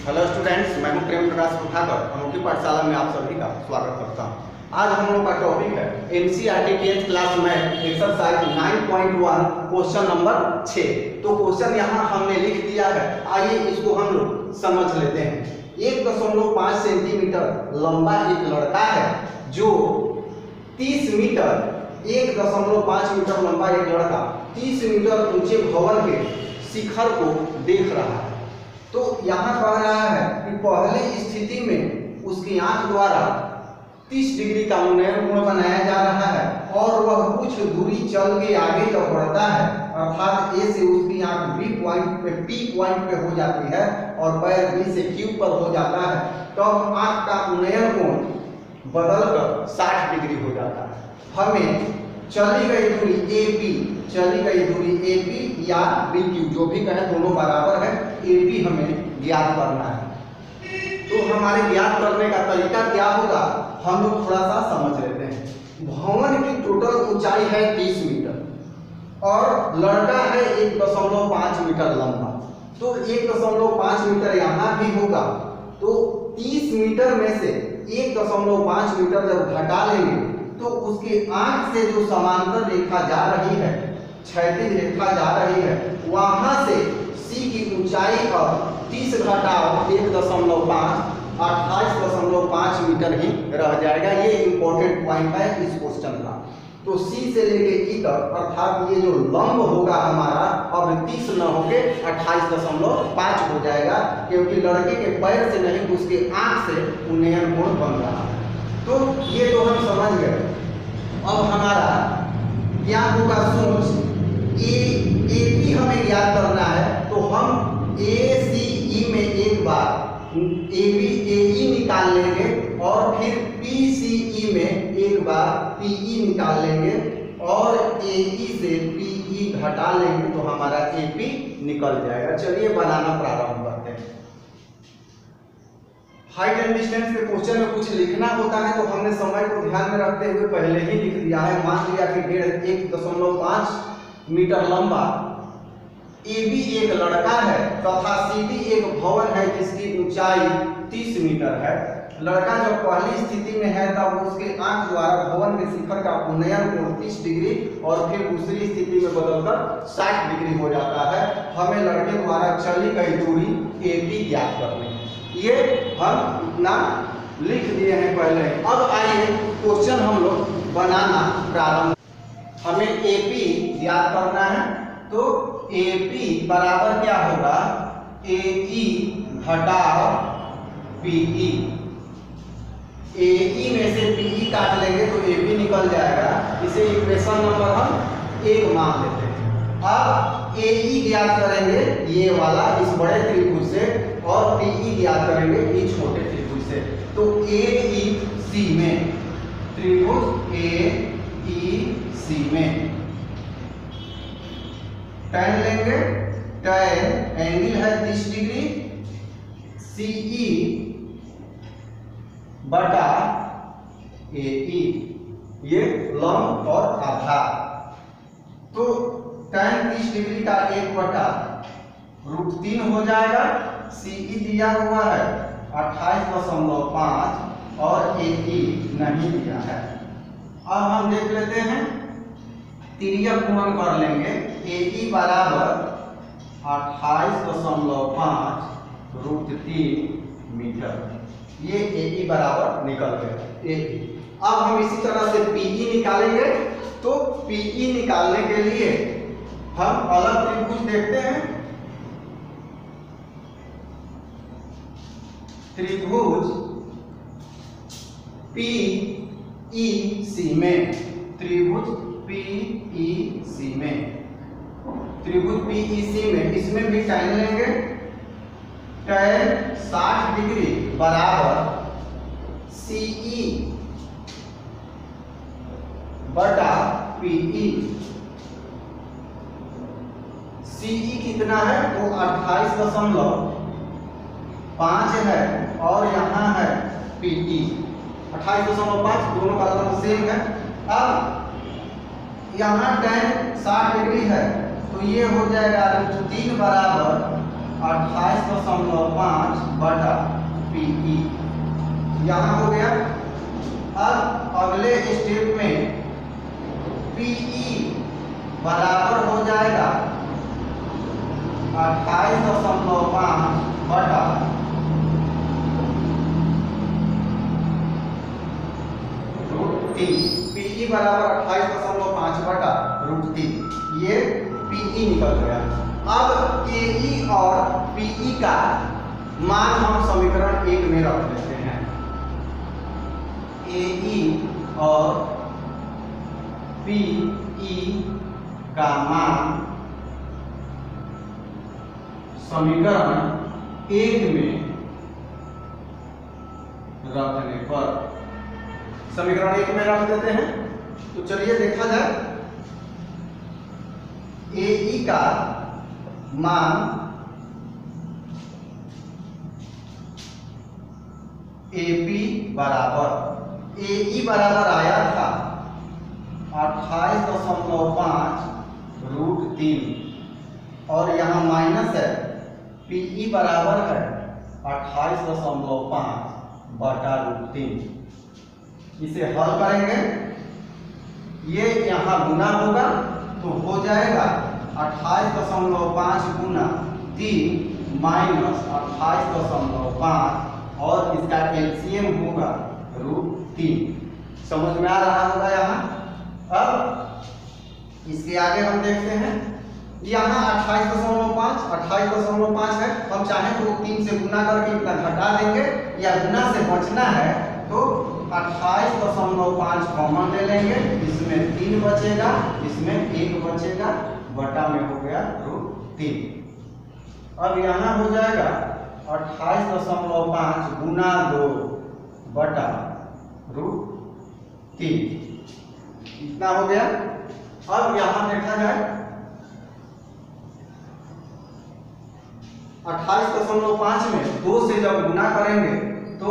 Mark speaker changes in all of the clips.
Speaker 1: Hello students, मैं हूं प्रेम प्रकाश उठाकर अनोखी पाठशाला में आप सभी का स्वागत करता हूं। आज हम लोगों का टॉपिक है एनसीईआरटी 10th क्लास में एक्सरसाइज 9.1 क्वेश्चन नंबर 6। तो क्वेश्चन यहाँ हमने लिख दिया है, आइए इसको हम लोग समझ लेते हैं। 1.5 सेंटीमीटर लंबा एक लड़का है जो 30 मीटर 1.5 मीटर लंबा एक लड़का 30 मीटर ऊंचे भवन के शिखर को देख रहा है। तो यहाँ कह रहा है कि पहली स्थिति में उसकी आंख द्वारा 30 डिग्री का उन्नयन कोण बनाया जा रहा है और वह कुछ दूरी चल के आगे जब बढ़ता है, अर्थात ए से उसकी आंख बी पॉइंट पे पी पॉइंट पे हो जाती है और पैर बी से क्यू पर हो जाता है, तब आंख का उन्नयन कोण बदलकर 60 डिग्री हो जाता है। हमें चली गई दूरी ए पी या बी क्यू जो भी कहें दोनों बराबर है, ए पी हमें ज्ञात करना है। तो हमारे ज्ञात करने का तरीका क्या होगा, हम लोग थोड़ा सा समझ लेते हैं। भवन की टोटल ऊंचाई है 30 मीटर और लड़का है 1.5 मीटर लंबा, तो 1.5 मीटर यहाँ भी होगा। तो 30 मीटर में से 1.5 मीटर जब घटा लेंगे तो उसके आंख से जो समांतर रेखा जा रही है, क्षैतिज रेखा जा रही है, वहां से सी की ऊंचाई अब 30 घटाओ 1.5 28.5 मीटर ही रह जाएगा। ये इंपॉर्टेंट पॉइंट है इस क्वेश्चन का। तो सी से लेके ई तक, अर्थात ये जो लंब होगा हमारा अब 30 न होके 28.5 हो जाएगा, क्योंकि लड़के के पैर से नहीं उसके आंख से उन्नयन कोण बन रहा है। तो ये तो हम समझ गए। अब हमारा क्या होगा, सोच ए पी हमें याद करना है, तो हम ए सी ई में एक बार ए ई निकाल लेंगे और फिर पी सी ई में एक बार पी ई निकाल लेंगे और ए ई से पी ई घटा लेंगे तो हमारा ए पी निकल जाएगा। चलिए बनाना प्रारंभ करते हैं। हाइट एंड डिस्टेंस के क्वेश्चन में कुछ लिखना होता है तो हमने समय को ध्यान में रखते हुए पहले ही लिख दिया है। मान लिया कि 1.5 मीटर लंबा ए बी एक लड़का है तथा सी डी एक भवन है जिसकी ऊंचाई 30 मीटर है। लड़का जब पहली स्थिति में है तब उसके आंख द्वारा भवन के शिखर का उन्नयन कोण 30 डिग्री और फिर दूसरी स्थिति में बदलकर 60 डिग्री हो जाता है। हमें लड़के द्वारा चली गई दूरी ए बी ज्ञात करनी है। ये हम इतना लिख दिए हैं पहले। अब आइए क्वेश्चन हम लोग बनाना प्रारंभ। हमें एपी ज्ञात करना है, तो एपी बराबर क्या होगा, एई घटाओ पीई। एई में से पीई काट लेंगे तो एपी निकल जाएगा। इसे इक्वेशन नंबर हम 1 मान लेते हैं। अब एई ज्ञात करेंगे ये वाला इस बड़े त्रिभुज से और पीई ज्ञात करेंगे इस छोटे त्रिभुज से। तो ए सी में त्रिभुज ए सी में tan लेंगे, tan एंगल है 30 डिग्री, सीई बटा एई, ये लंब और आधार। तो tan 30 डिग्री का 1/√3 हो जाएगा। सीई दिया हुआ है 28.5 और एई नहीं दिया है। अब हम देख लेते हैं, तिर्यक गुणन कर लेंगे। एई बराबर 28.5√3 मीटर, ये एई बराबर निकल गया एई। अब हम इसी तरह से पीई निकालेंगे। तो पीई निकालने के लिए हम अलग त्रिभुज देखते हैं। त्रिभुज PEC में, त्रिभुज PEC में, त्रिभुज PEC में इसमें भी tan लेंगे। tan 60 डिग्री बराबर CE बटा PE। CE कितना है, वो 28.5 है और यहाँ है PE 28.5, दोनों का लगभग सेम है। अब यहाँ tan 60 डिग्री है तो ये हो जाएगा √3 बराबर 28.5 बटा PE। यहाँ हो गया। अब अगले स्टेप में PE बराबर हो जाएगा 28.5 बटा √3। PE बराबर 28.5 बटा √3। ये PE निकल गया। अब AE और PE का मान हम समीकरण 1 में रख लेते हैं। AE और PE का मान समीकरण 1 में रखने पर, समीकरण 1 में रख देते हैं। तो चलिए देखा जाए। AE का मान AP बराबर, AE बराबर आया था 28.5 √3 और यहाँ माइनस है। PE बराबर है 28.5 बटा √3। इसे हल करेंगे, ये यहाँ गुना होगा तो हो जाएगा 28.5 गुना 3 माइनस 28.5 और इसका एलसीएम होगा √3। समझ में आ रहा होगा यहाँ। अब इसके आगे हम देखते हैं। यहाँ 28.5 है। हम चाहें तो 3 से गुना करके इतना घटा देंगे, या गुना से बचना है तो 28.5 कॉमन ले लेंगे। इसमें 3 बचेगा, इसमें 1 बचेगा, बटा में हो गया √3। अब यहाँ हो जाएगा 28.5 गुना 2 बटा √3। इतना हो गया। अब यहाँ देखा जाए 28.5 में 2 से जब गुना करेंगे तो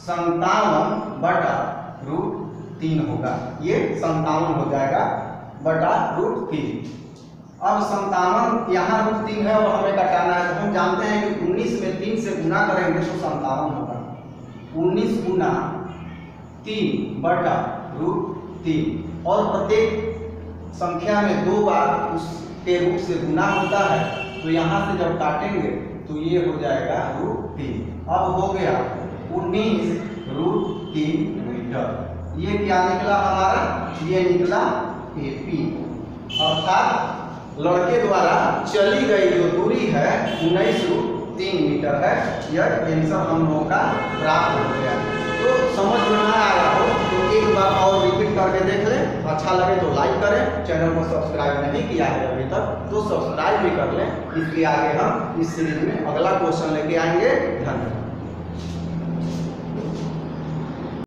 Speaker 1: 57 बटा √3 होगा। ये 57 हो जाएगा बटा √3। अब 57 यहाँ √3 है और हमें घटाना है, तो हम जानते हैं कि 19 में 3 से गुना करेंगे तो 57 होगा। 19 गुना 3 बटा √3 और प्रत्येक संख्या में 2 बार उसके रूप से गुना होता है, तो यहाँ से जब काटेंगे तो ये हो जाएगा √3। अब हो गया 19 √3 मीटर। ये क्या निकला हमारा? ये निकला AP। अर्थात लड़के द्वारा चली गई जो दूरी है 19 √3 मीटर है। यह आंसर हम लोगों का प्राप्त हो गया। तो समझ में ना आया हो तो एक बार और रिपीट करके देख लें। अच्छा लगे तो लाइक करें। चैनल को सब्सक्राइब नहीं किया है अभी तक तो सब्सक्राइब भी कर लें। इसके आगे हम इस सीरीज में अगला क्वेश्चन लेके आएंगे। धन्यवाद।